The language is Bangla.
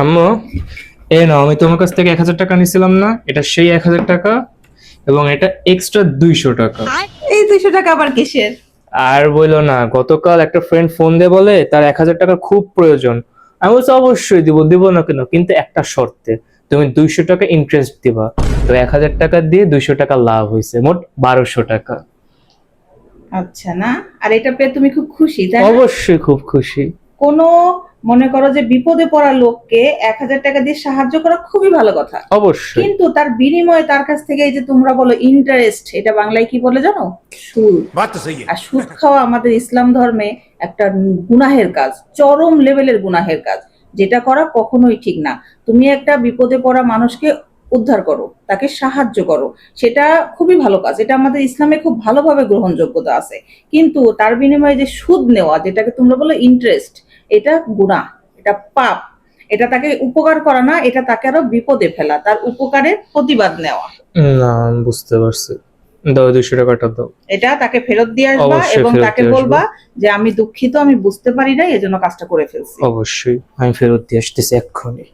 আম্মু, এই নাও, আমি তোমার কাছ থেকে 1,000 টাকা নিছিলাম না, এটা সেই 1,000 টাকা, এবং এটা এক্সট্রা 200 টাকা। এই 200 টাকা আবার কিসের? আর বললো না, গতকাল একটা ফ্রেন্ড ফোন দিয়ে বলে তার 1,000 টাকা খুব প্রয়োজন। আমি বলছি অবশ্যই দিব, দিব না কেন, কিন্তু একটা শর্তে, তুমি 200 টাকা ইন্টারেস্ট দিবা। তো 1,000 টাকা দিয়ে 200 টাকা লাভ হয়েছে, মোট 1,200 টাকা। আচ্ছা না, আর এটা পেয়ে তুমি খুব খুশি তাই না? অবশ্যই খুব খুশি। কোনো, মনে করো যে বিপদে পড়া লোককে 1,000 টাকা দিয়ে সাহায্য করা খুবই ভালো কথা, অবশ্যই। কিন্তু তার বিনিময়ে তার কাছ থেকে এই যে তোমরা বলো ইন্টারেস্ট, এটা বাংলায় কি বলে জানো? সুদ। बात तो सही है। আর সুদ খাওয়া আমাদের ইসলাম ধর্মে একটা গুনাহের কাজ, চরম লেভেলের গুনাহের কাজ, যেটা করা কখনোই ঠিক না। তুমি একটা বিপদে পড়া মানুষকে উদ্ধার করো, তাকে সাহায্য করো, সেটা খুবই ভালো কাজ, এটা আমাদের ইসলামে খুব ভালোভাবে গ্রহণযোগ্যতা আছে। কিন্তু তার বিনিময়ে যে সুদ নেওয়া, যেটাকে তোমরা বলো ইন্টারেস্ট, এটা গুনাহ, এটা পাপ। এটা তাকে উপকার করা না, এটা তাকে আরো বিপদে ফেলা, তার উপকারের প্রতিবাদ নেওয়া। না, আমি বুঝতে পারছি। দাও, 200 টাকাটা দাও। এটা তাকে ফেরত দিয়ে আসবা অবশ্যই এবং ফেরত তাকে দিয়ে আসবো। বলবা যে আমি দুঃখিত, আমি বুঝতে পারি নাই, এজন্য কাজটা করে ফেলছি। অবশ্যই আমি ফেরত দিয়ে আসতেছি এক্ষুনি।